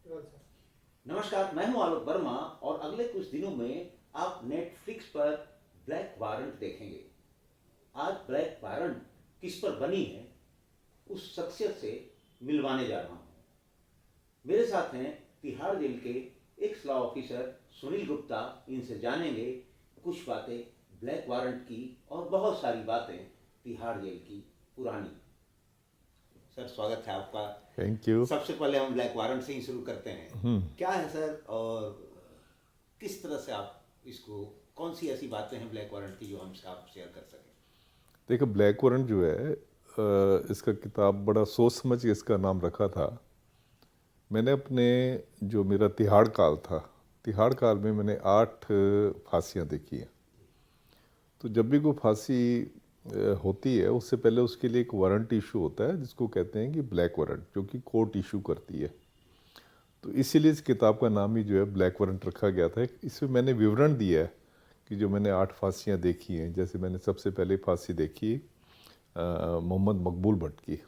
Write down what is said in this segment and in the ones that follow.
नमस्कार, मैं हूं आलोक वर्मा और अगले कुछ दिनों में आप नेटफ्लिक्स पर ब्लैक वारंट देखेंगे। आज ब्लैक वारंट किस पर बनी है उस शख्सियत से मिलवाने जा रहा हूं। मेरे साथ हैं तिहाड़ जेल के x law officer Sunil Gupta. इनसे जानेंगे कुछ बातें ब्लैक वारंट की और बहुत सारी बातें तिहाड़ जेल की पुरानी। सर, स्वागत है आपका। Thank you. सबसे पहले हम ब्लैक वारंट से ही शुरू करते हैं। क्या है सर, और किस तरह से आप इसको, कौन सी ऐसी बातें हैं ब्लैक वारंट की जो हमसे आप शेयर कर सकें? देखो, ब्लैक वारंट जो है इसका किताब बड़ा सोच समझ के इसका नाम रखा था। मैंने अपने जो मेरा तिहाड़ काल था, तिहाड़ काल में मैंने 8 फांसियाँ देखी हैं। तो जब भी कोई फांसी होती है उससे पहले उसके लिए एक वारंट इशू होता है जिसको कहते हैं कि ब्लैक वारंट, जो कि कोर्ट इशू करती है। तो इसीलिए इस किताब का नाम ही जो है ब्लैक वारंट रखा गया था। इसमें मैंने विवरण दिया है कि जो मैंने 8 फांसियाँ देखी हैं। जैसे मैंने सबसे पहले फांसी देखी मोहम्मद मकबूल भट्ट की,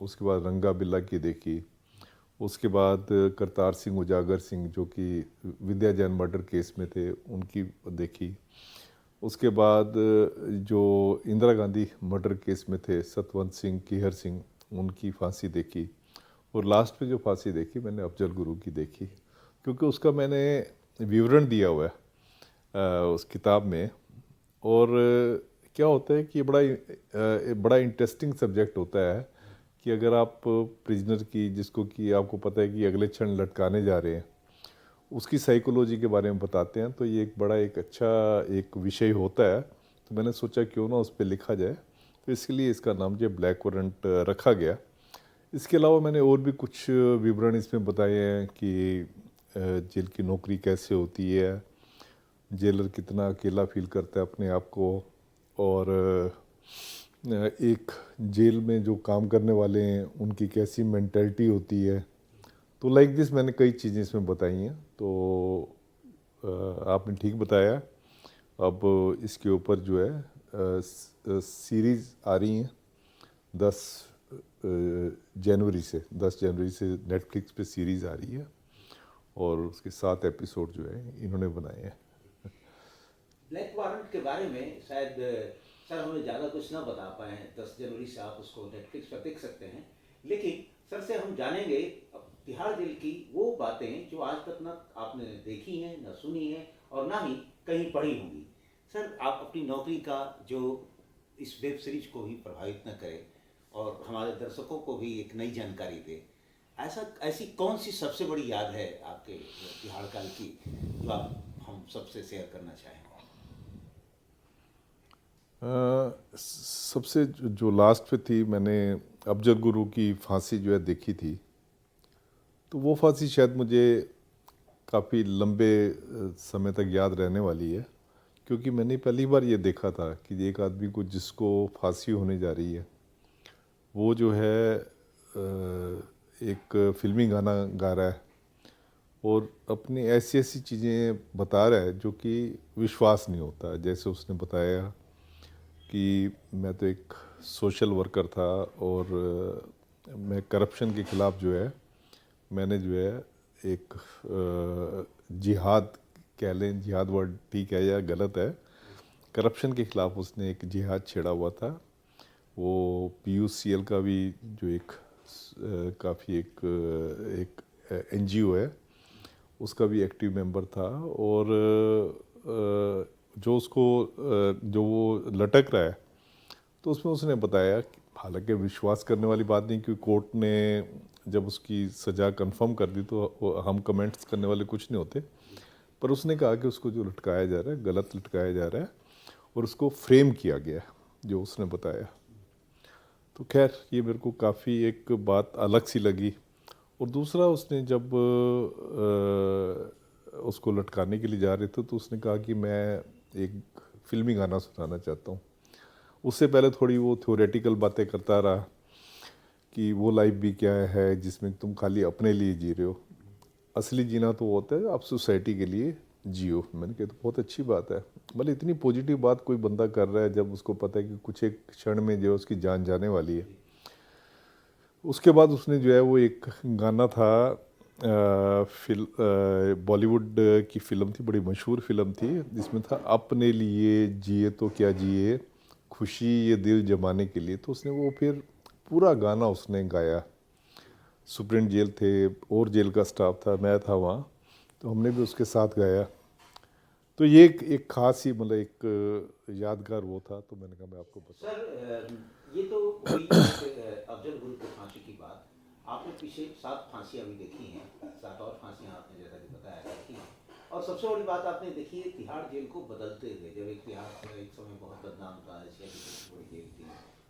उसके बाद रंगा बिल्ला की देखी, उसके बाद करतार सिंह उजागर सिंह जो कि विद्या जैन मर्डर केस में थे उनकी देखी, उसके बाद जो इंदिरा गांधी मर्डर केस में थे सतवंत सिंह केहर सिंह उनकी फांसी देखी, और लास्ट में जो फांसी देखी मैंने अफजल गुरु की देखी, क्योंकि उसका मैंने विवरण दिया हुआ है उस किताब में। और क्या होता है कि ये बड़ा इंटरेस्टिंग सब्जेक्ट होता है कि अगर आप प्रिजनर की, जिसको कि आपको पता है कि अगले क्षण लटकाने जा रहे हैं, उसकी साइकोलॉजी के बारे में बताते हैं, तो ये एक अच्छा एक विषय होता है। तो मैंने सोचा क्यों ना उस पर लिखा जाए, तो इसके लिए इसका नाम जो ब्लैक वारंट रखा गया। इसके अलावा मैंने और भी कुछ विवरण इसमें बताए हैं कि जेल की नौकरी कैसे होती है, जेलर कितना अकेला फील करता है अपने आप को, और एक जेल में जो काम करने वाले हैं उनकी कैसी मेंटेलिटी होती है। तो लाइक दिस मैंने कई चीज़ें इसमें बताई हैं। तो आपने ठीक बताया। अब इसके ऊपर जो है सीरीज़ आ रही हैं 10 जनवरी से नेटफ्लिक्स पे सीरीज़ आ रही है, और उसके 7 एपिसोड जो है इन्होंने बनाए हैं। ब्लैक वारंट के बारे में शायद सर हमें ज़्यादा कुछ ना बता पाए हैं। 10 जनवरी से आप उसको नेटफ्लिक्स पर देख सकते हैं, लेकिन सर से हम जानेंगे तिहाड़ जेल की वो बातें जो आज तक ना आपने देखी हैं, ना सुनी हैं और ना ही कहीं पढ़ी होंगी। सर, आप अपनी नौकरी का जो इस वेब सीरीज को भी प्रभावित न करे और हमारे दर्शकों को भी एक नई जानकारी दे, ऐसी कौन सी सबसे बड़ी याद है आपके तिहाड़ काल की जो आप हम सबसे शेयर करना चाहें? सबसे जो लास्ट पे थी, मैंने अफजल गुरु की फांसी जो है देखी थी। तो वो फांसी शायद मुझे काफ़ी लंबे समय तक याद रहने वाली है, क्योंकि मैंने पहली बार ये देखा था कि एक आदमी को जिसको फांसी होने जा रही है, वो जो है एक फिल्मी गाना गा रहा है और अपनी ऐसी ऐसी चीज़ें बता रहा है जो कि विश्वास नहीं होता। जैसे उसने बताया कि मैं तो एक सोशल वर्कर था और मैं करप्शन के ख़िलाफ़ जो है मैंने जो है एक जिहाद, कह लें जिहाद वर्ड ठीक है या गलत है, करप्शन के ख़िलाफ़ उसने एक जिहाद छेड़ा हुआ था। वो पीयूसीएल का भी जो एक काफ़ी एक एनजीओ है, उसका भी एक्टिव मेंबर था। और जो उसको जो वो लटक रहा है, तो उसमें उसने बताया कि हालांकि विश्वास करने वाली बात नहीं, क्योंकि कोर्ट ने जब उसकी सज़ा कंफर्म कर दी तो हम कमेंट्स करने वाले कुछ नहीं होते, पर उसने कहा कि उसको जो लटकाया जा रहा है गलत लटकाया जा रहा है और उसको फ्रेम किया गया है, जो उसने बताया। तो खैर ये मेरे को काफ़ी एक बात अलग सी लगी। और दूसरा, उसने जब उसको लटकाने के लिए जा रहे थे तो उसने कहा कि मैं एक फिल्मी गाना सुनाना चाहता हूँ। उससे पहले थोड़ी वो थ्योरेटिकल बातें करता रहा कि वो लाइफ भी क्या है जिसमें तुम खाली अपने लिए जी रहे हो, असली जीना तो होता है आप सोसाइटी के लिए जियो। मैंने कहा तो बहुत अच्छी बात है, मतलब इतनी पॉजिटिव बात कोई बंदा कर रहा है जब उसको पता है कि कुछ एक क्षण में जो है उसकी जान जाने वाली है। उसके बाद उसने जो है वो एक गाना था बॉलीवुड की फ़िल्म थी, बड़ी मशहूर फ़िल्म थी, जिसमें था अपने लिए जिए तो क्या जिए, खुशी ये दिल जमाने के लिए। तो उसने वो फिर पूरा गाना उसने गाया। सुप्रीम जेल थे और जेल का स्टाफ था, मैं था वहाँ, तो हमने भी उसके साथ गाया। तो ये एक खास ही मतलब एक यादगार वो था, तो मैंने कहा मैं आपको बताऊं। सर ये तो हुई एक अफजल गुरु की फांसी की बात। आपने पीछे 7 फांसियाँ भी देखी हैं, 7 और फांसियाँ आपने जैसा कि बताया देखी हैं। और सबसे बड़ी बात आपने देखी है तिहाड़ जेल को बदलते हुए। जब एक तिहाड़ एक समय बहुत बदनाम था, एशिया की सबसे बड़ी जेल थी,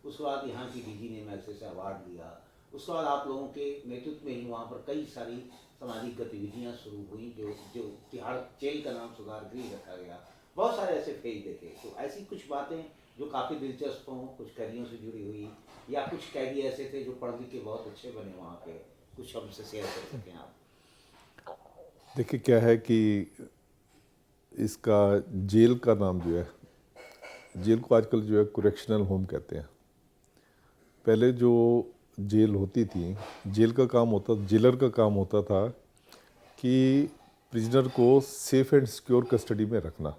उसके बाद यहाँ की डीजी ने मैग्सेसे अवार्ड दिया। उसके बाद आप लोगों के नेतृत्व में ही वहाँ पर कई सारी सामाजिक गतिविधियाँ शुरू हुई, जो जो तिहाड़ जेल का नाम सुधार गृह रखा गया। बहुत सारे ऐसे फेज देखे। तो ऐसी कुछ बातें जो काफ़ी दिलचस्प हों, कुछ कैदियों से जुड़ी हुई, या कुछ कैदी ऐसे थे जो पढ़ लिख के बहुत अच्छे बने वहाँ पे, कुछ हमसे शेयर कर सकें आप। देखिए क्या है कि इसका जेल का नाम जो है, जेल को आजकल जो है करेक्शनल होम कहते हैं। पहले जो जेल होती थी, जेल का काम होता, जेलर का काम होता था कि प्रिजनर को सेफ एंड सिक्योर कस्टडी में रखना।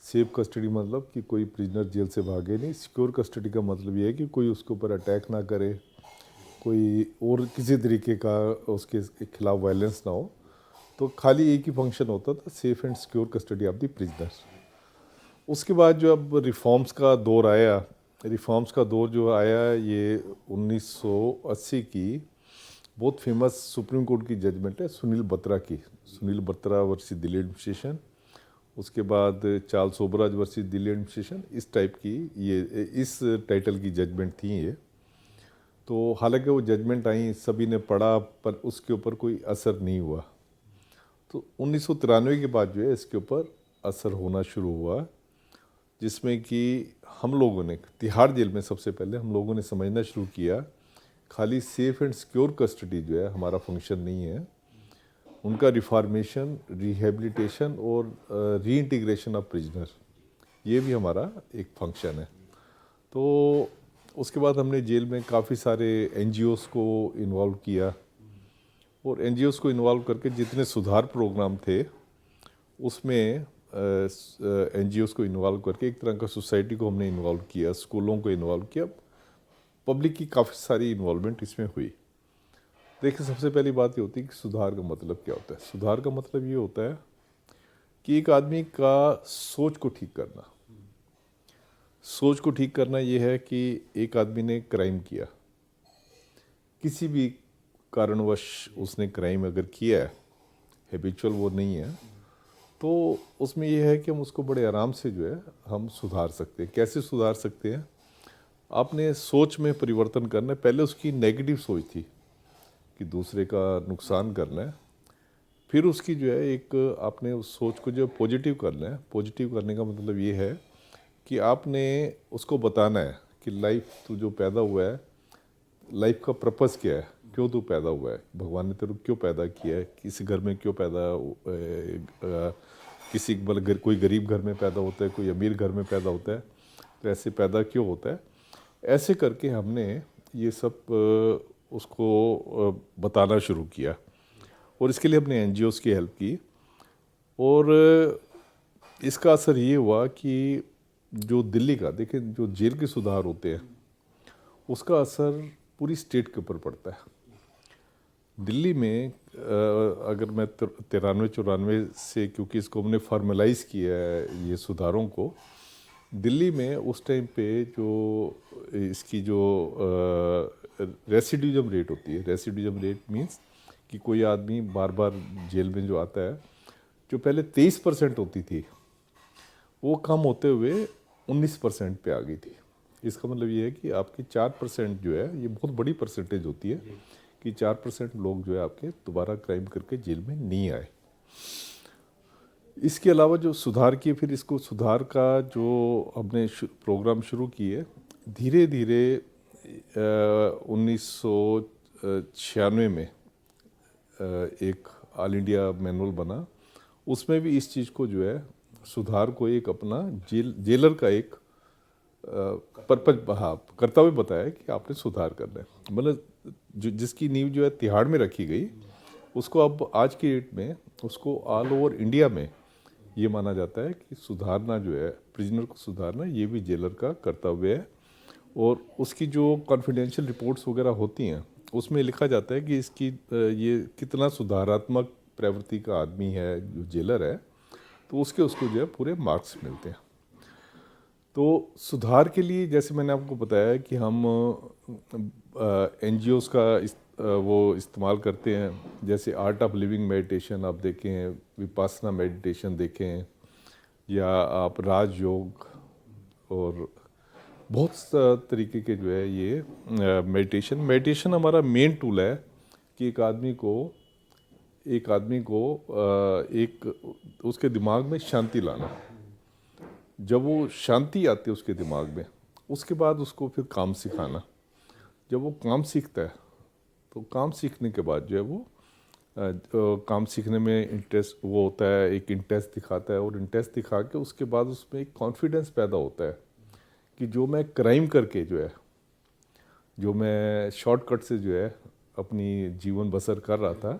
सेफ कस्टडी मतलब कि कोई प्रिजनर जेल से भागे नहीं। सिक्योर कस्टडी का मतलब ये है कि कोई उसके ऊपर अटैक ना करे, कोई और किसी तरीके का उसके खिलाफ वायलेंस ना हो। तो खाली एक ही फंक्शन होता था, safe and secure custody of the prisoner. उसके बाद जो अब रिफॉर्म्स का दौर आया, रिफॉर्म्स का दौर जो आया ये 1980 की बहुत फेमस सुप्रीम कोर्ट की जजमेंट है सुनील बत्रा की, सुनील बत्रा वर्सेस दिल्ली एडमिनिस्ट्रेशन। उसके बाद Charles Sobhraj versus Delhi administration, इस टाइप की ये इस टाइटल की जजमेंट थी ये। तो हालांकि वो जजमेंट आई, सभी ने पढ़ा, पर उसके ऊपर कोई असर नहीं हुआ। तो 1993 के बाद जो है इसके ऊपर असर होना शुरू हुआ, जिसमें कि हम लोगों ने तिहाड़ जेल में सबसे पहले हम लोगों ने समझना शुरू किया खाली सेफ एंड सिक्योर कस्टडी जो है हमारा फंक्शन नहीं है। उनका रिफॉर्मेशन, रिहेबिलिटेशन और रीइंटीग्रेशन ऑफ प्रिजनर, ये भी हमारा एक फंक्शन है। तो उसके बाद हमने जेल में काफ़ी सारे एनजीओज़ को इन्वॉल्व किया, और एनजीओज़ को इन्वॉल्व करके जितने सुधार प्रोग्राम थे उसमें एनजीओज़ को इन्वॉल्व करके एक तरह का सोसाइटी को हमने इन्वॉल्व किया, स्कूलों को इन्वॉल्व किया, पब्लिक की काफ़ी सारी इन्वॉल्वमेंट इसमें हुई। देखिए सबसे पहली बात ये होती है कि सुधार का मतलब क्या होता है। सुधार का मतलब ये होता है कि एक आदमी का सोच को ठीक करना। सोच को ठीक करना ये है कि एक आदमी ने क्राइम किया, किसी भी कारणवश उसने क्राइम अगर किया है, हैबिचुअल वो नहीं है, तो उसमें यह है कि हम उसको बड़े आराम से जो है हम सुधार सकते हैं। कैसे सुधार सकते हैं? आपने सोच में परिवर्तन करना है। पहले उसकी नेगेटिव सोच थी कि दूसरे का नुकसान करना है, फिर उसकी जो है एक आपने उस सोच को जो पॉजिटिव करना है। पॉजिटिव करने का मतलब ये है कि आपने उसको बताना है कि लाइफ तू जो पैदा हुआ है, लाइफ का पर्पस क्या है, क्यों तू पैदा हुआ है, भगवान ने तेरे को क्यों पैदा किया है, किसी घर में क्यों पैदा किसी मतलब कोई गरीब घर में पैदा होता है, कोई अमीर घर में पैदा होता है, तो ऐसे पैदा क्यों होता है। ऐसे करके हमने ये सब उसको बताना शुरू किया, और इसके लिए हमने एनजीओज़ की हेल्प की। और इसका असर ये हुआ कि जो दिल्ली का, देखिए जो जेल के सुधार होते हैं उसका असर पूरी स्टेट के ऊपर पड़ता है। दिल्ली में अगर मैं 93-94 से, क्योंकि इसको हमने फॉर्मलाइज किया है ये सुधारों को, दिल्ली में उस टाइम पे जो इसकी जो रेसिडिज्म रेट होती है, रेसिडिज्म रेट मीन्स कि कोई आदमी बार बार जेल में जो आता है, जो पहले 23% होती थी वो कम होते हुए 19% पे आ गई थी। इसका मतलब ये है कि आपकी 4% जो है, ये बहुत बड़ी परसेंटेज होती है कि 4% लोग जो है आपके दोबारा क्राइम करके जेल में नहीं आए। इसके अलावा जो सुधार किए, फिर इसको सुधार का जो हमने प्रोग्राम शुरू किए, धीरे धीरे 1996 में एक ऑल इंडिया मैनुअल बना। उसमें भी इस चीज़ को जो है सुधार को एक अपना जेलर का एक पर्पज, हाँ, कर्तव्य बताया कि आपने सुधार करना है। मतलब जिसकी नींव जो है तिहाड़ में रखी गई, उसको अब आज की डेट में उसको ऑल ओवर इंडिया में ये माना जाता है कि सुधारना जो है, प्रिजनर को सुधारना, ये भी जेलर का कर्तव्य है। और उसकी जो कॉन्फिडेंशियल रिपोर्ट्स वगैरह होती हैं उसमें लिखा जाता है कि इसकी ये कितना सुधारात्मक प्रवृत्ति का आदमी है जो जेलर है, तो उसको जो है पूरे मार्क्स मिलते हैं। तो सुधार के लिए जैसे मैंने आपको बताया कि हम NGOs का वो इस्तेमाल करते हैं, जैसे आर्ट ऑफ लिविंग मेडिटेशन आप देखें, विपासना मेडिटेशन देखें, या आप राजयोग, और बहुत तरीके के जो है ये मेडिटेशन हमारा मेन टूल है कि एक आदमी को एक उसके दिमाग में शांति लाना। जब वो शांति आती है उसके दिमाग में, उसके बाद उसको फिर काम सिखाना। जब वो काम सीखता है तो काम सीखने के बाद जो है वो काम सीखने में इंटरेस्ट वो होता है, एक इंटरेस्ट दिखाता है, और इंटरेस्ट दिखा के उसके बाद उसमें एक कॉन्फिडेंस पैदा होता है कि जो मैं क्राइम करके जो मैं शॉर्टकट से जो है अपनी जीवन बसर कर रहा था,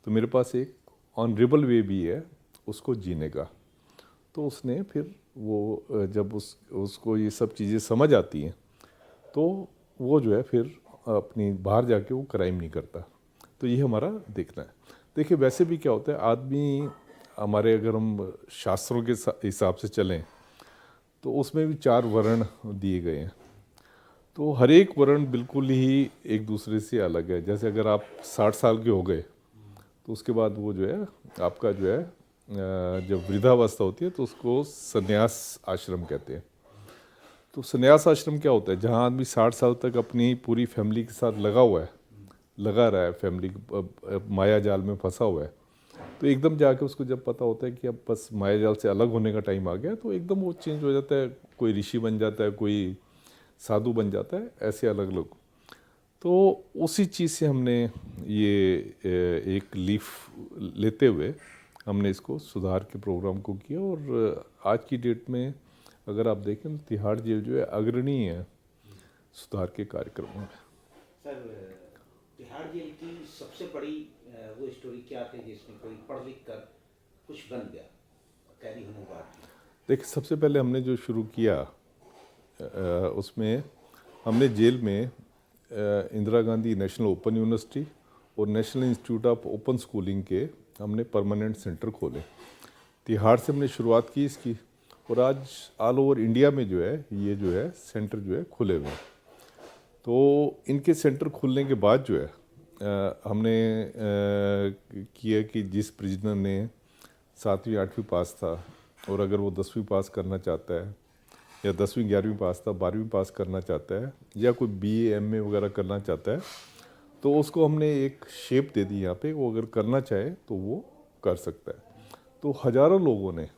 तो मेरे पास एक ऑनरेबल वे भी है उसको जीने का। तो उसने फिर वो जब उसको ये सब चीज़ें समझ आती हैं तो वो जो है फिर अपनी बाहर जाके वो क्राइम नहीं करता। तो ये हमारा देखना है। देखिए वैसे भी क्या होता है, आदमी हमारे अगर हम शास्त्रों के हिसाब से चलें तो उसमें भी 4 वर्ण दिए गए हैं। तो हर एक वर्ण बिल्कुल ही एक दूसरे से अलग है। जैसे अगर आप 60 साल के हो गए तो उसके बाद वो जो है आपका जो है जब वृद्धावस्था होती है तो उसको संन्यास आश्रम कहते हैं। तो संन्यास आश्रम क्या होता है, जहाँ आदमी 60 साल तक अपनी पूरी फैमिली के साथ लगा रहा है, फैमिली माया जाल में फंसा हुआ है। तो एकदम जाके उसको जब पता होता है कि अब बस माया जाल से अलग होने का टाइम आ गया, तो एकदम वो चेंज हो जाता है। कोई ऋषि बन जाता है, कोई साधु बन जाता है, ऐसे अलग लोग। तो उसी चीज़ से हमने ये एक लीफ लेते हुए हमने इसको सुधार के प्रोग्राम को किया। और आज की डेट में अगर आप देखें तो तिहाड़ जेल जो है अग्रणी है सुधार के कार्यक्रमों में। सर, तिहाड़ जेल की सबसे बड़ी वो स्टोरी क्या थी जिसमें कोई पढ़ लिख कर कुछ बन गया कैदी होने के बाद? देखिए सबसे पहले हमने जो शुरू किया उसमें हमने जेल में Indira Gandhi national open university और national institute of open schooling के हमने परमानेंट सेंटर खोले। तिहाड़ से हमने शुरुआत की इसकी, और आज ऑल ओवर इंडिया में जो है ये जो है सेंटर जो है खुले हुए हैं। तो इनके सेंटर खुलने के बाद जो है हमने किया कि जिस प्रिजनर ने 7वीं 8वीं पास था और अगर वो 10वीं पास करना चाहता है, या 10वीं 11वीं पास था, 12वीं पास करना चाहता है, या कोई BA MA वगैरह करना चाहता है, तो उसको हमने एक शेप दे दी यहाँ पे, वो अगर करना चाहे तो वो कर सकता है। तो हज़ारों लोगों ने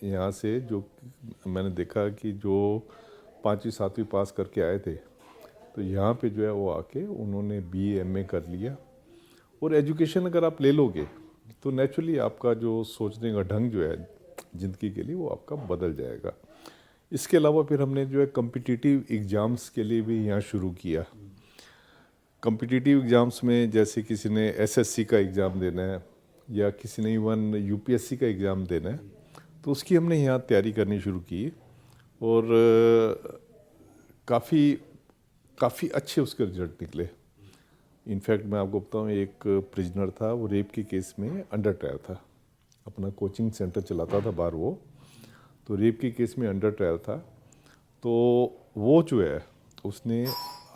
यहाँ से, जो मैंने देखा कि जो 5वीं 7वीं पास करके आए थे, तो यहाँ पे जो है वो आके उन्होंने BA MA कर लिया। और एजुकेशन अगर आप ले लोगे तो नेचुरली आपका जो सोचने का ढंग जो है ज़िंदगी के लिए वो आपका बदल जाएगा। इसके अलावा फिर हमने जो है कम्पिटिटिव एग्ज़ाम्स के लिए भी यहाँ शुरू किया। कम्पिटिटिव एग्ज़ाम्स में जैसे किसी ने SSC का एग्ज़ाम देना है या किसी ने इवन UPSC का एग्ज़ाम देना है, तो उसकी हमने यहाँ तैयारी करनी शुरू की। और काफ़ी अच्छे उसके रिजल्ट निकले। इनफैक्ट मैं आपको बताऊँ, एक प्रिजनर था, वो रेप के केस में अंडर ट्रायल था, अपना कोचिंग सेंटर चलाता था बाहर वो, तो रेप के केस में अंडर ट्रायल था। तो वो जो है उसने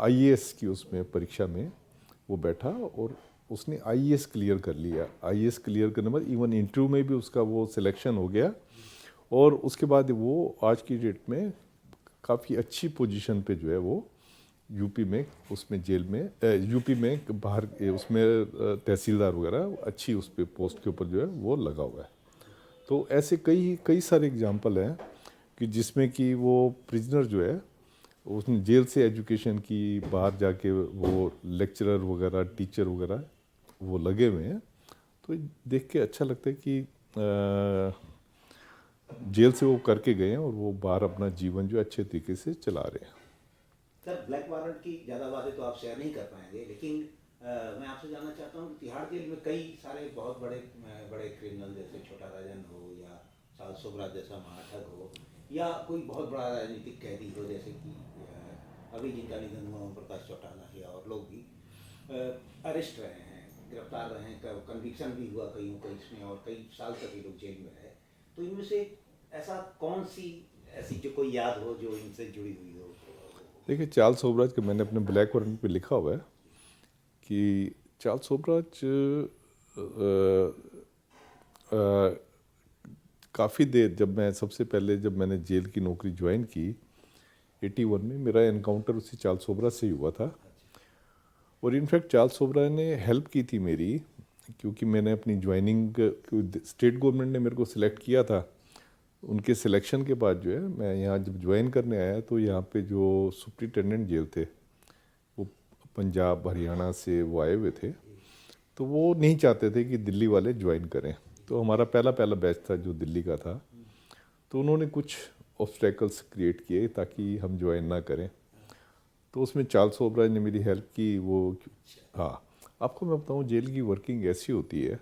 IAS की उसमें परीक्षा में वो बैठा और उसने IAS क्लियर कर लिया। IAS क्लियर करने बाद इवन इंटरव्यू में भी उसका वो सिलेक्शन हो गया, और उसके बाद वो आज की डेट में काफ़ी अच्छी पोजीशन पे जो है वो यूपी में, उसमें जेल में, यूपी में बाहर उसमें तहसीलदार वगैरह अच्छी उस पर पोस्ट के ऊपर जो है वो लगा हुआ है। तो ऐसे कई सारे एग्जांपल हैं कि जिसमें कि वो प्रिजनर जो है उसने जेल से एजुकेशन की, बाहर जाके वो लेक्चरर वगैरह, टीचर वगैरह वो लगे हुए हैं। तो देख के अच्छा लगता है कि जेल से वो करके गए हैं और वो बाहर अपना जीवन जो अच्छे तरीके से चला रहे हैं। सर, ब्लैक वारंट की ज़्यादा बातें तो आप शेयर नहीं कर पाएंगे, लेकिन मैं आपसे जानना चाहता हूँ कि तिहाड़ जेल में कई सारे बहुत बड़े बड़े क्रिमिनल जैसे छोटा राजन हो या साल सोबराज जैसा महाठग हो या कोई बहुत बड़ा राजनीतिक कैदी हो, जैसे कि अभी जिनका निधन हुआ ओम प्रकाश चौटाला या और लोग भी अरेस्ट रहे हैं, गिरफ्तार रहे हैं, कन्विक्शन भी हुआ कईयों को इसमें और कई साल तक ये लोग जेल में रहे। तो इनमें से ऐसा कौन सी ऐसी जो कोई याद हो जो इनसे जुड़ी हुई हो? देखिए, चार्ल्स सोबराज के मैंने अपने ब्लैक वारंट पे लिखा हुआ है कि चार्ल्स सोबराज काफ़ी देर, जब मैंने जेल की नौकरी ज्वाइन की 81 में, मेरा एनकाउंटर उसी चार्ल्स सोबराज से ही हुआ था। और इनफैक्ट चार्ल्स सोबराज ने हेल्प की थी मेरी, क्योंकि मैंने अपनी ज्वाइनिंग, स्टेट गवर्नमेंट ने मेरे को सिलेक्ट किया था। उनके सिलेक्शन के बाद जो है, मैं यहाँ जब ज्वाइन करने आया तो यहाँ पे जो सुप्रिटेंडेंट जेल थे वो पंजाब हरियाणा से वो आए हुए थे, तो वो नहीं चाहते थे कि दिल्ली वाले ज्वाइन करें। तो हमारा पहला पहला बैच था जो दिल्ली का था, तो उन्होंने कुछ ऑब्स्टेकल्स क्रिएट किए ताकि हम ज्वाइन ना करें। तो उसमें चार्ल्स सोबराज ने मेरी हेल्प की। वो, हाँ, आपको मैं बताऊँ, जेल की वर्किंग ऐसी होती है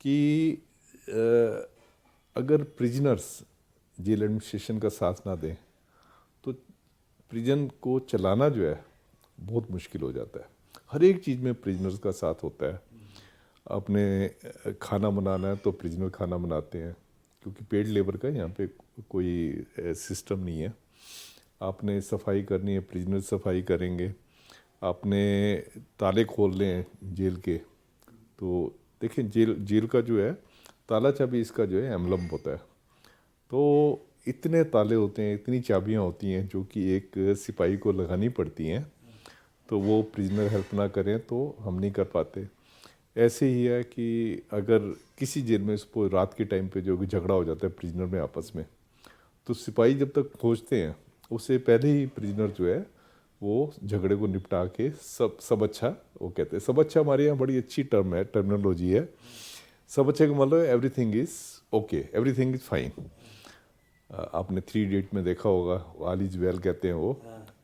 कि अगर प्रिजनर्स जेल एडमिनिस्ट्रेशन का साथ ना दें तो प्रिजन को चलाना जो है बहुत मुश्किल हो जाता है। हर एक चीज़ में प्रिजनर्स का साथ होता है। आपने खाना बनाना है तो प्रिजनर खाना बनाते हैं, क्योंकि पेड लेबर का यहाँ पे कोई सिस्टम नहीं है। आपने सफाई करनी है, प्रिजनर सफाई करेंगे। आपने ताले खोलने हैं जेल के, तो देखिए जेल का जो है ताला चाबी इसका जो है एम्बलम होता है। तो इतने ताले होते हैं, इतनी चाबियां होती हैं जो कि एक सिपाही को लगानी पड़ती हैं, तो वो प्रिजनर हेल्प ना करें तो हम नहीं कर पाते। ऐसे ही है कि अगर किसी जेल में उसको रात के टाइम पे जो झगड़ा हो जाता है प्रिजनर में आपस में, तो सिपाही जब तक पहुंचते हैं उससे पहले ही प्रिजनर जो है वो झगड़े को निपटा के सब अच्छा, वो कहते हैं सब अच्छा, हमारे यहाँ बड़ी अच्छी टर्म है, टर्मिनोलॉजी है। सब अच्छे का मतलब everything is okay, everything is fine. आपने 3 इडियट में देखा होगा, ऑल इज वेल कहते हैं वो।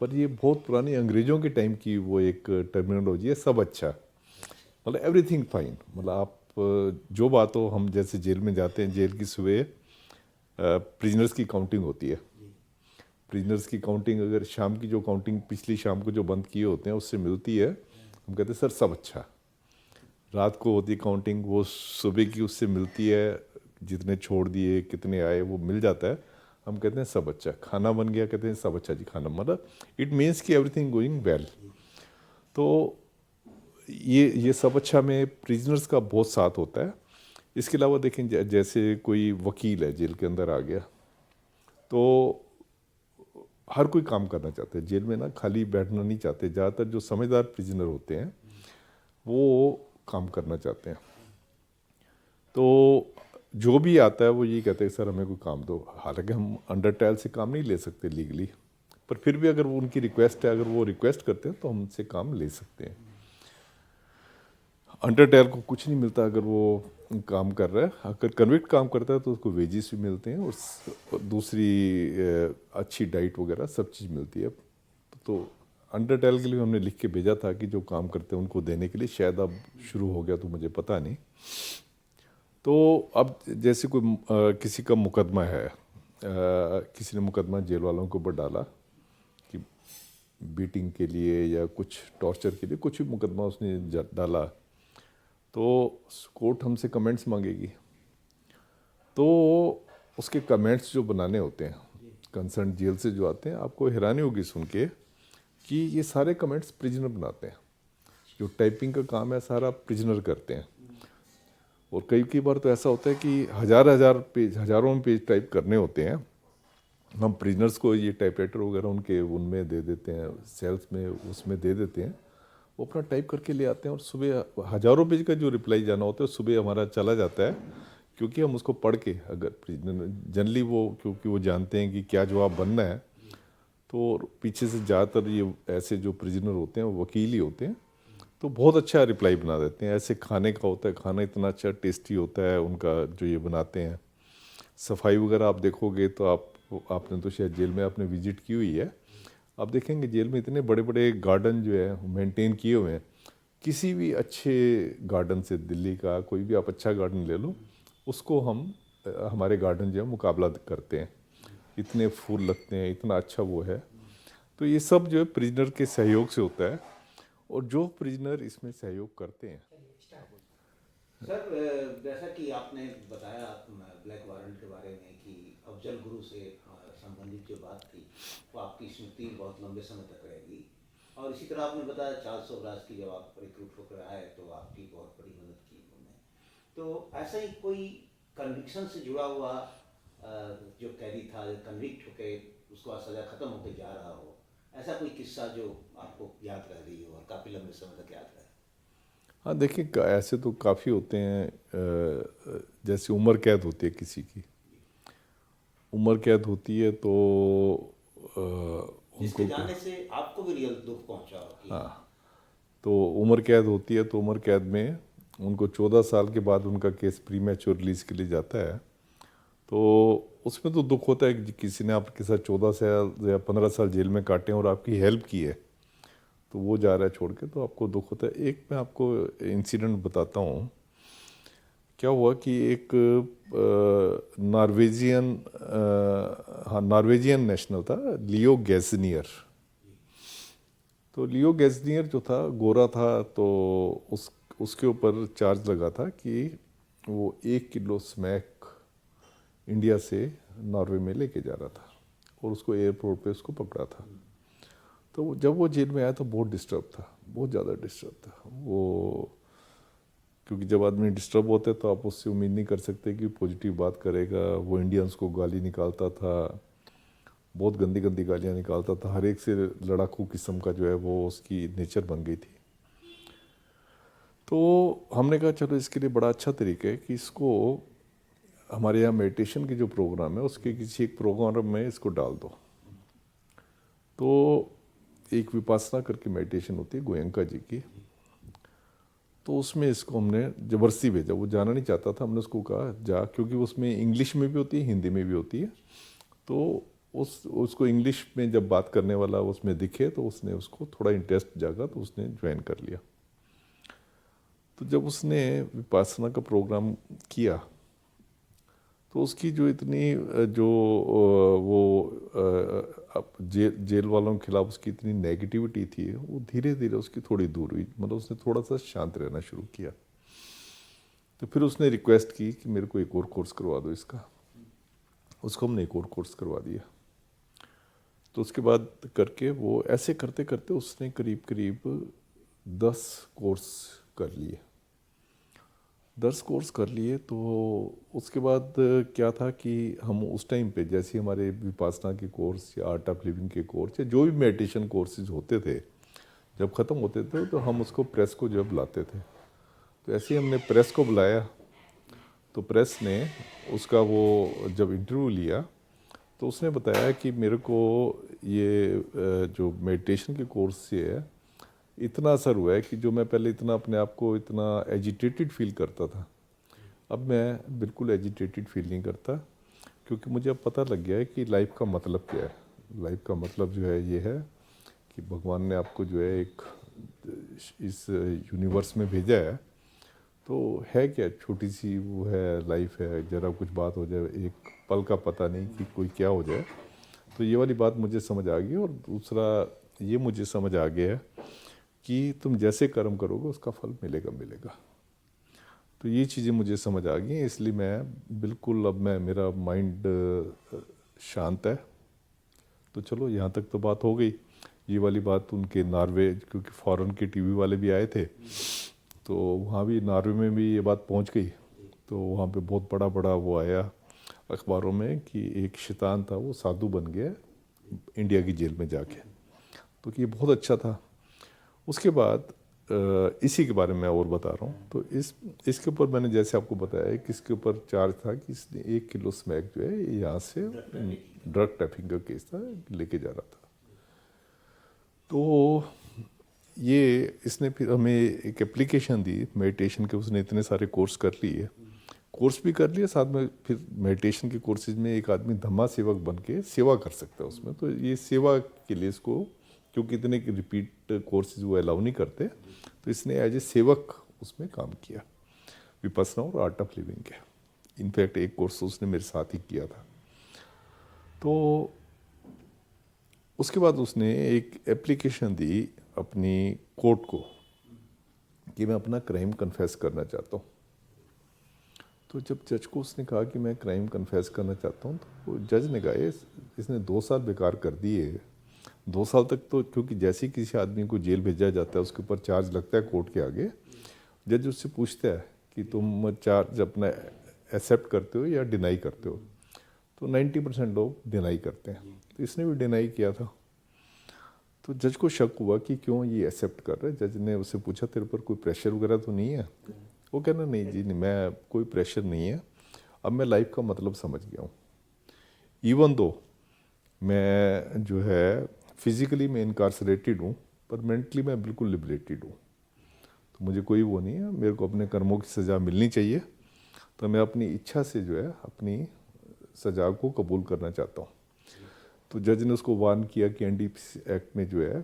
पर ये बहुत पुरानी अंग्रेज़ों के टाइम की वो एक टर्मिनोलॉजी है, सब अच्छा, मतलब एवरीथिंग फाइन। मतलब आप जो बात हो, हम जैसे जेल में जाते हैं, जेल की सुबह प्रिजनर्स की काउंटिंग होती है। प्रिजनर्स की काउंटिंग, अगर शाम की जो काउंटिंग पिछली शाम को जो बंद किए होते हैं उससे मिलती है, हम कहते हैं सर सब अच्छा। रात को होती काउंटिंग, वो सुबह की उससे मिलती है, जितने छोड़ दिए कितने आए वो मिल जाता है, हम कहते हैं सब अच्छा। खाना बन गया, कहते हैं सब अच्छा जी खाना, मतलब इट मीन्स कि एवरीथिंग गोइंग वेल। तो ये सब अच्छा में प्रिजनर्स का बहुत साथ होता है। इसके अलावा देखें, जैसे कोई वकील है जेल के अंदर आ गया, तो हर कोई काम करना चाहते हैं जेल में ना, खाली बैठना नहीं चाहते। ज़्यादातर जो समझदार प्रिजनर होते हैं वो काम करना चाहते हैं। तो जो भी आता है वो यही कहते हैं सर हमें कोई काम दो। हालांकि हम अंडर ट्रायल से काम नहीं ले सकते लीगली, पर फिर भी अगर वो उनकी रिक्वेस्ट है, अगर वो रिक्वेस्ट करते हैं तो हमसे काम ले सकते हैं। अंडर ट्रायल को कुछ नहीं मिलता अगर वो काम कर रहा है। अगर कन्विक्ट काम करता है तो उसको वेजेस भी मिलते हैं और दूसरी अच्छी डाइट वगैरह सब चीज़ मिलती है। तो अंडर ट्रायल के लिए हमने लिख के भेजा था कि जो काम करते हैं उनको देने के लिए, शायद अब शुरू हो गया तो मुझे पता नहीं। तो अब जैसे कोई किसी का मुकदमा है, किसी ने मुकदमा जेल वालों के ऊपर डाला कि बीटिंग के लिए या कुछ टॉर्चर के लिए, कुछ भी मुकदमा उसने डाला, तो कोर्ट हमसे कमेंट्स मांगेगी। तो उसके कमेंट्स जो बनाने होते हैं कंसर्न जेल से जो आते हैं, आपको हैरानी होगी सुन के कि ये सारे कमेंट्स प्रिजनर बनाते हैं। जो टाइपिंग का काम है सारा प्रिजनर करते हैं। और कई बार तो ऐसा होता है कि हज़ार पेज, हज़ारों में पेज टाइप करने होते हैं। हम प्रिजनर्स को ये टाइपराइटर वगैरह उनके उनमें दे देते हैं, सेल्स में उसमें दे देते हैं, वो अपना टाइप करके ले आते हैं। और सुबह हज़ारों पेज का जो रिप्लाई जाना होता है सुबह हमारा चला जाता है, क्योंकि हम उसको पढ़ के, अगर जनरली वो, क्योंकि वो जानते हैं कि क्या जवाब बनना है, तो पीछे से ज़्यादातर ये ऐसे जो प्रिजनर होते हैं वो वकील ही होते हैं, तो बहुत अच्छा रिप्लाई बना देते हैं। ऐसे खाने का होता है, खाना इतना अच्छा टेस्टी होता है उनका जो ये बनाते हैं। सफाई वगैरह आप देखोगे तो आपने तो शायद जेल में आपने विजिट की हुई है, आप देखेंगे जेल में इतने बड़े बड़े गार्डन जो है मेंटेन किए हुए हैं। किसी भी अच्छे गार्डन से, दिल्ली का कोई भी आप अच्छा गार्डन ले लो, उसको हम हमारे गार्डन जो है मुकाबला करते हैं, इतने फूल लगते हैं, इतना अच्छा वो है। तो ये सब जो है प्रिजनर के सहयोग से होता है, और जो प्रिजनर इसमें सहयोग करते हैं। सर, जैसा कि आपने बताया ब्लैक वारंट के बारे में कि अफजल गुरु से संबंधित जो बात थी वो आपकी स्मृति बहुत लंबे समय तक रहेगी, और इसी तरह आपने बताया चार्ल्स सोबरास की जब आप रिक्रूट होकर आए तो आपकी बहुत बड़ी मदद की उन्होंने। तो ऐसा ही कोई कन्विक्शन से जुड़ा हुआ जो कैदी था, जो कन्विक्ट होके उसका सज़ा ख़त्म होकर जा रहा हो, ऐसा कोई किस्सा जो आपको याद रह रही हो और काफ़ी लंबे समय तक याद रहे? हाँ देखिए, ऐसे तो काफ़ी होते हैं। जैसे उम्र कैद होती है किसी की, उम्र कैद होती है तो जिसके उनको जाने से आपको भी रियल दुख पहुंचा कि हाँ, तो उम्र कैद होती है, तो उम्र कैद में उनको 14 साल के बाद उनका केस प्री मैच्योर रिलीज के लिए जाता है। तो उसमें तो दुख होता है कि किसी ने आपके साथ 14 साल या 15 साल जेल में काटे हैं और आपकी हेल्प की है, तो वो जा रहा है छोड़ के, तो आपको दुख होता है। एक मैं आपको इंसिडेंट बताता हूँ। क्या हुआ कि एक नॉर्वेजियन, हाँ नॉर्वेजियन नेशनल था, लियो गैसनियर। तो लियो गैसनियर जो था गोरा था, तो उसके ऊपर चार्ज लगा था कि वो 1 किलो स्मैक इंडिया से नॉर्वे में लेके जा रहा था, और उसको एयरपोर्ट पे उसको पकड़ा था। तो जब वो जेल में आया तो बहुत डिस्टर्ब था, बहुत ज़्यादा डिस्टर्ब था वो, क्योंकि जब आदमी डिस्टर्ब होते तो आप उससे उम्मीद नहीं कर सकते कि पॉजिटिव बात करेगा। वो इंडियंस को गाली निकालता था, बहुत गंदी गंदी गालियाँ निकालता था, हर एक से लड़ाकू किस्म का जो है वो उसकी नेचर बन गई थी। तो हमने कहा चलो इसके लिए बड़ा अच्छा तरीका है कि इसको हमारे यहाँ मेडिटेशन की जो प्रोग्राम है उसके किसी एक प्रोग्राम में इसको डाल दो। तो एक विपासना करके मेडिटेशन होती है गोयंका जी की, तो उसमें इसको हमने ज़बरदस्ती भेजा। वो जाना नहीं चाहता था, हमने उसको कहा जा, क्योंकि उसमें इंग्लिश में भी होती है, हिंदी में भी होती है। तो उसको इंग्लिश में जब बात करने वाला उसमें दिखे तो उसने उसको थोड़ा इंटरेस्ट जागा, तो उसने ज्वाइन कर लिया। तो जब उसने विपासना का प्रोग्राम किया तो उसकी जो इतनी जो वो जेल वालों के खिलाफ उसकी इतनी नेगेटिविटी थी, वो धीरे धीरे उसकी थोड़ी दूर हुई, मतलब उसने थोड़ा सा शांत रहना शुरू किया। तो फिर उसने रिक्वेस्ट की कि मेरे को एक और कोर्स करवा दो इसका। उसको हमने एक और कोर्स करवा दिया। तो उसके बाद करके वो ऐसे करते करते उसने करीब करीब 10 कोर्स कर लिए। 10 कोर्स कर लिए। तो उसके बाद क्या था कि हम उस टाइम पे जैसे हमारे विपासना के कोर्स या आर्ट ऑफ लिविंग के कोर्स या जो भी मेडिटेशन कोर्सेज होते थे, जब ख़त्म होते थे तो हम उसको प्रेस को जब बुलाते थे, तो ऐसे ही हमने प्रेस को बुलाया। तो प्रेस ने उसका वो जब इंटरव्यू लिया तो उसने बताया कि मेरे को ये जो मेडिटेशन के कोर्स से है इतना असर हुआ है कि जो मैं पहले इतना अपने आप को इतना एजिटेटेड फील करता था, अब मैं बिल्कुल एजिटेटेड फील नहीं करता, क्योंकि मुझे अब पता लग गया है कि लाइफ का मतलब क्या है। लाइफ का मतलब जो है ये है कि भगवान ने आपको जो है एक इस यूनिवर्स में भेजा है, तो है क्या, छोटी सी वो है लाइफ है, ज़रा कुछ बात हो जाए, एक पल का पता नहीं कि कोई क्या हो जाए। तो ये वाली बात मुझे समझ आ गई। और दूसरा ये मुझे समझ आ गया है कि तुम जैसे कर्म करोगे उसका फल मिलेगा मिलेगा। तो ये चीज़ें मुझे समझ आ गई, इसलिए मैं बिल्कुल अब मेरा माइंड शांत है। तो चलो यहाँ तक तो बात हो गई। ये वाली बात उनके नॉर्वे, क्योंकि फॉरेन के टीवी वाले भी आए थे, तो वहाँ भी नॉर्वे में भी ये बात पहुँच गई। तो वहाँ पे बहुत बड़ा बड़ा वो आया अखबारों में कि एक शैतान था वो साधु बन गया इंडिया की जेल में जाके। तो ये बहुत अच्छा था। उसके बाद इसी के बारे में मैं और बता रहा हूँ। तो इसके ऊपर मैंने जैसे आपको बताया कि इसके ऊपर चार्ज था कि इसने 1 किलो स्मैक जो है यहाँ से ड्रग ट्रैफिकिंग का केस था, लेके जा रहा था। तो ये इसने फिर हमें एक एप्लीकेशन दी मेडिटेशन के। उसने इतने सारे कोर्स कर लिए, कोर्स भी कर लिए, साथ में फिर मेडिटेशन के कोर्सेज में एक आदमी धम्मा सेवक बन के सेवा कर सकता है उसमें। तो ये सेवा के लिए इसको क्योंकि इतने रिपीट कोर्सेज वो अलाउ नहीं करते, तो इसने एज ए सेवक उसमें काम किया, विपස්සना और आर्ट ऑफ लिविंग के। इनफैक्ट एक कोर्स उसने मेरे साथ ही किया था। तो उसके बाद उसने एक एप्लीकेशन दी अपनी कोर्ट को कि मैं अपना क्राइम कन्फेस करना चाहता हूँ। तो जब जज को उसने कहा कि मैं क्राइम कन्फेस करना चाहता हूँ, तो जज ने कहा इसने 2 साल बेकार कर दिए। 2 साल तक तो, क्योंकि जैसे ही किसी आदमी को जेल भेजा जाता है उसके ऊपर चार्ज लगता है कोर्ट के आगे, जज उससे पूछता है कि तुम चार्ज अपना एक्सेप्ट करते हो या डिनाई करते हो। तो 90% लोग डिनाई करते हैं, तो इसने भी डिनाई किया था। तो जज को शक हुआ कि क्यों ये एक्सेप्ट कर रहा है। जज ने उससे पूछा तेरे पर कोई प्रेशर वगैरह तो नहीं है? वो कहना नहीं जी नहीं, मैं कोई प्रेशर नहीं है, अब मैं लाइफ का मतलब समझ गया हूँ। इवन दो मैं जो है फिजिकली मैं इनकारसरेटेड हूँ, पर मेंटली मैं बिल्कुल लिबरेटेड हूँ। तो मुझे कोई वो नहीं है, मेरे को अपने कर्मों की सज़ा मिलनी चाहिए, तो मैं अपनी इच्छा से जो है अपनी सज़ा को कबूल करना चाहता हूँ। तो जज ने उसको वार्न किया कि एनडीपीसी एक्ट में जो है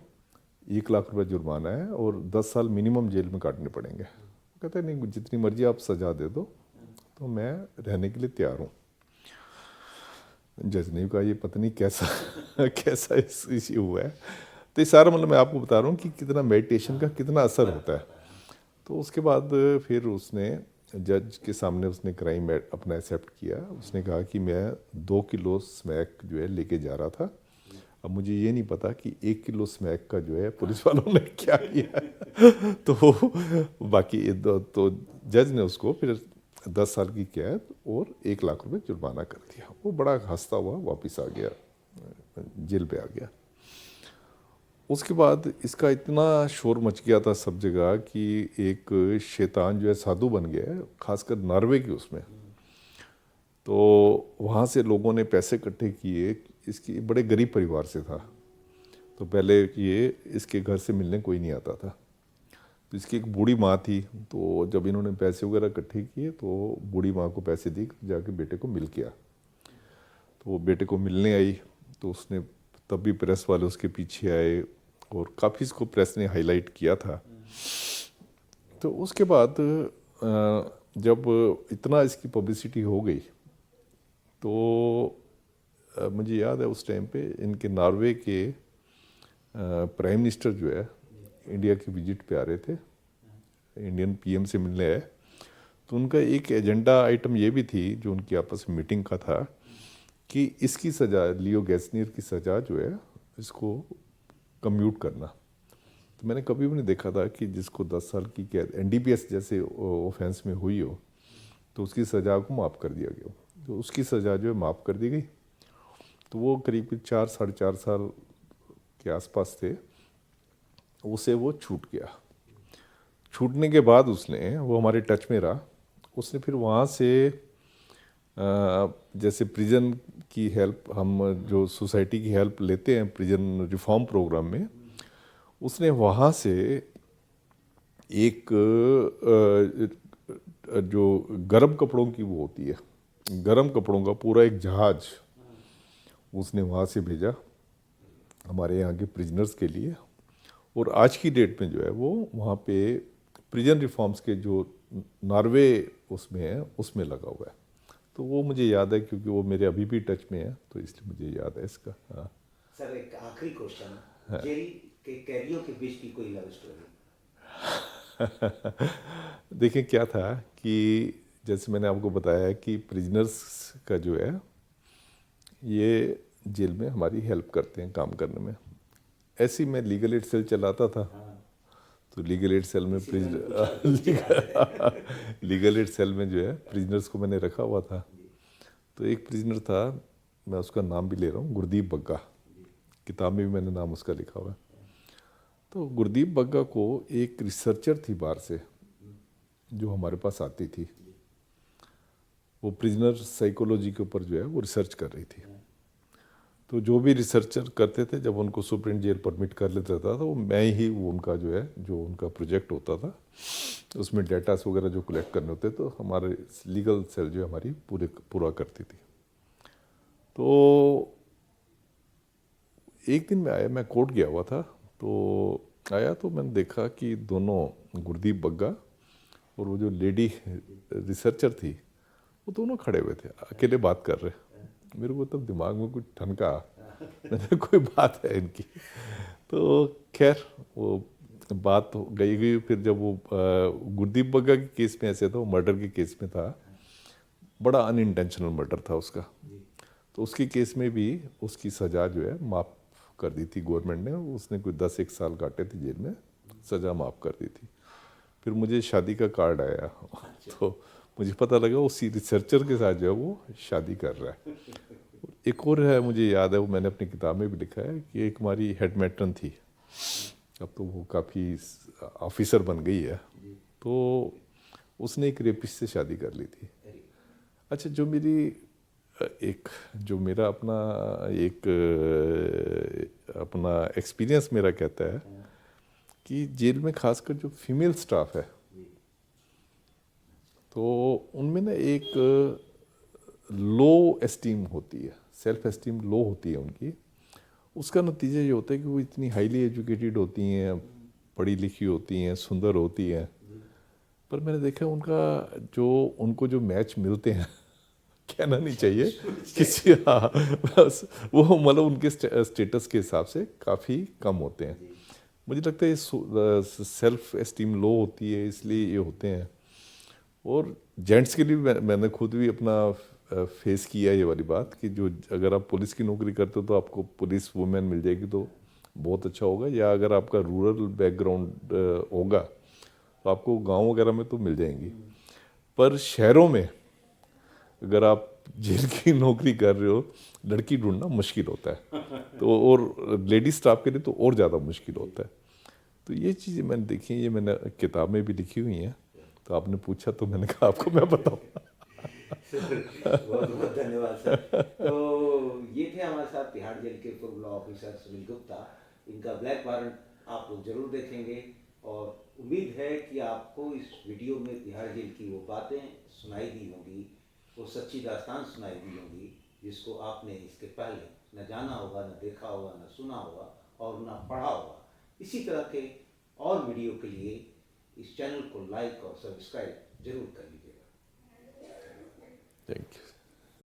1 लाख रुपए जुर्माना है और 10 साल मिनिमम जेल में काटने पड़ेंगे। वो कहते हैं नहीं, जितनी मर्जी आप सज़ा दे दो, तो मैं रहने के लिए तैयार हूँ। जज ने कहा ये पता नहीं कैसा कैसा इश्यू हुआ है। तो ये सारा मतलब मैं आपको बता रहा हूँ कि कितना मेडिटेशन का कितना असर होता है। तो उसके बाद फिर उसने जज के सामने उसने क्राइम अपना एक्सेप्ट किया। उसने कहा कि मैं 2 किलो स्मैक जो है लेके जा रहा था, अब मुझे ये नहीं पता कि 1 किलो स्मैक का जो है पुलिस वालों ने क्या किया। तो बाकी तो जज ने उसको फिर 10 साल की कैद और 1 लाख रुपए जुर्माना कर दिया। वो बड़ा हंसता हुआ वापस आ गया, जेल पे आ गया। उसके बाद इसका इतना शोर मच गया था सब जगह कि एक शैतान जो है साधु बन गया है, खासकर नॉर्वे के उसमें। तो वहाँ से लोगों ने पैसे इकट्ठे किए। इसकी बड़े गरीब परिवार से था, तो पहले ये इसके घर से मिलने कोई नहीं आता था। तो इसकी एक बूढ़ी माँ थी, तो जब इन्होंने पैसे वगैरह इकट्ठे किए तो बूढ़ी माँ को पैसे दी, जाके बेटे को मिल गया। तो वो बेटे को मिलने आई, तो उसने तब भी प्रेस वाले उसके पीछे आए और काफ़ी इसको प्रेस ने हाईलाइट किया था। तो उसके बाद जब इतना इसकी पब्लिसिटी हो गई, तो मुझे याद है उस टाइम पे इनके नॉर्वे के प्राइम मिनिस्टर जो है इंडिया की विजिट पे आ रहे थे, इंडियन पीएम से मिलने आए। तो उनका एक एजेंडा आइटम ये भी थी जो उनकी आपस में मीटिंग का था कि इसकी सज़ा, लियो गैसनियर की सज़ा जो है इसको कम्यूट करना। तो मैंने कभी भी नहीं देखा था कि जिसको 10 साल की कैद एनडीपीएस जैसे ऑफेंस में हुई हो तो उसकी सज़ा को माफ़ कर दिया गया। तो उसकी सज़ा जो है माफ़ कर दी गई। तो वो करीब 4-4.5 साल के आसपास थे, उसे वो छूट गया। छूटने के बाद उसने, वो हमारे टच में रहा, उसने फिर वहाँ से जैसे प्रिजन की हेल्प, हम जो सोसाइटी की हेल्प लेते हैं प्रिजन रिफॉर्म प्रोग्राम में, उसने वहाँ से एक जो गर्म कपड़ों की वो होती है, गर्म कपड़ों का पूरा एक जहाज़ उसने वहाँ से भेजा हमारे यहाँ के प्रिजनर्स के लिए। और आज की डेट में जो है वो वहाँ पे प्रिजन रिफॉर्म्स के जो नॉर्वे उसमें है उसमें लगा हुआ है। तो वो मुझे याद है क्योंकि वो मेरे अभी भी टच में है, तो इसलिए मुझे याद है इसका। हाँ सर, एक आखिरी क्वेश्चन, जेल के कैदियों के बीच की कोई लव स्टोरी? देखिए क्या था कि जैसे मैंने आपको बताया कि प्रिजनर्स का जो है ये जेल में हमारी हेल्प करते हैं काम करने में। ऐसे ही मैं लीगल एड सेल चलाता था। तो लीगल एड सेल में लीगल एड सेल में जो है प्रिजनर्स को मैंने रखा हुआ था। तो एक प्रिजनर था, मैं उसका नाम भी ले रहा हूँ, गुरदीप बग्गा। किताब में भी मैंने नाम उसका लिखा हुआ है। तो गुरदीप बग्गा को एक रिसर्चर थी बाहर से जो हमारे पास आती थी, वो प्रिजनर साइकोलॉजी के ऊपर जो है वो रिसर्च कर रही थी। तो जो भी रिसर्चर करते थे, जब उनको सुप्रीम जेल परमिट कर लेता था, तो मैं ही वो उनका जो है, जो उनका प्रोजेक्ट होता था उसमें डेटास वगैरह जो कलेक्ट करने होते, तो हमारे लीगल सेल जो हमारी पूरा करती थी। तो एक दिन मैं आया, मैं कोर्ट गया हुआ था, तो आया तो मैंने देखा कि दोनों गुरदीप बग्गा और वो जो लेडी रिसर्चर थी वो दोनों खड़े हुए थे, अकेले बात कर रहे। मेरे को तब दिमाग में कुछ ठनका, मैंने कोई बात है इनकी। तो खैर वो बात गई। फिर जब वो गुरदीप बग्गा के केस में ऐसे था, वो मर्डर के केस में था, बड़ा अनइंटेंशनल मर्डर था उसका। तो उसके केस में भी उसकी सज़ा जो है माफ़ कर दी थी गवर्नमेंट ने। उसने कोई 10-1 साल काटे थे जेल में, सज़ा माफ़ कर दी थी। फिर मुझे शादी का कार्ड आया तो मुझे पता लगा उसी रिसर्चर के साथ जो है वो शादी कर रहा है। एक और है, मुझे याद है, वो मैंने अपनी किताब में भी लिखा है कि एक हमारी हेड मैट्रन थी, अब तो वो काफ़ी ऑफिसर बन गई है, तो उसने एक रेपिस्ट से शादी कर ली थी। अच्छा, जो मेरी एक जो मेरा अपना एक अपना एक्सपीरियंस मेरा कहता है कि जेल में खासकर जो फीमेल स्टाफ है, तो उनमें ना एक लो एस्टीम होती है, सेल्फ एस्टीम लो होती है उनकी। उसका नतीजा ये होता है कि वो इतनी हाईली एजुकेटेड होती हैं, पढ़ी लिखी होती हैं, सुंदर होती हैं, पर मैंने देखा उनका जो उनको जो मैच मिलते हैं कहना नहीं चाहिए किसी, हाँ, बस वो मतलब उनके स्टेटस के हिसाब से काफ़ी कम होते हैं। मुझे लगता है ये सेल्फ एस्टीम लो होती है, इसलिए ये होते हैं। और जेंट्स के लिए मैंने खुद भी अपना फेस किया ये वाली बात कि जो अगर आप पुलिस की नौकरी करते हो तो आपको पुलिस वुमेन मिल जाएगी तो बहुत अच्छा होगा, या अगर आपका रूरल बैकग्राउंड होगा तो आपको गांव वगैरह में तो मिल जाएंगी, पर शहरों में अगर आप जेल की नौकरी कर रहे हो लड़की ढूंढना मुश्किल होता है, तो और लेडी स्टाफ के लिए तो और ज़्यादा मुश्किल होता है। तो ये चीज़ें मैंने देखी हैं, ये मैंने किताब में भी लिखी हुई हैं, तो आपने पूछा तो मैंने कहा आपको मैं बताऊँ। बहुत बहुत धन्यवाद सर। तो ये थे हमारे साथ तिहाड़ जेल के पूर्व लॉ ऑफिसर सुनील गुप्ता। इनका ब्लैक वारंट आप लोग जरूर देखेंगे, और उम्मीद है कि आपको इस वीडियो में तिहाड़ जेल की वो बातें सुनाई दी होंगी, वो सच्ची दास्तान सुनाई दी होंगी जिसको आपने इसके पहले न जाना होगा, न देखा होगा, न सुना होगा और न पढ़ा होगा। इसी तरह के और वीडियो के लिए इस चैनल को लाइक और सब्सक्राइब जरूर कर लीजिएगा। Thank you.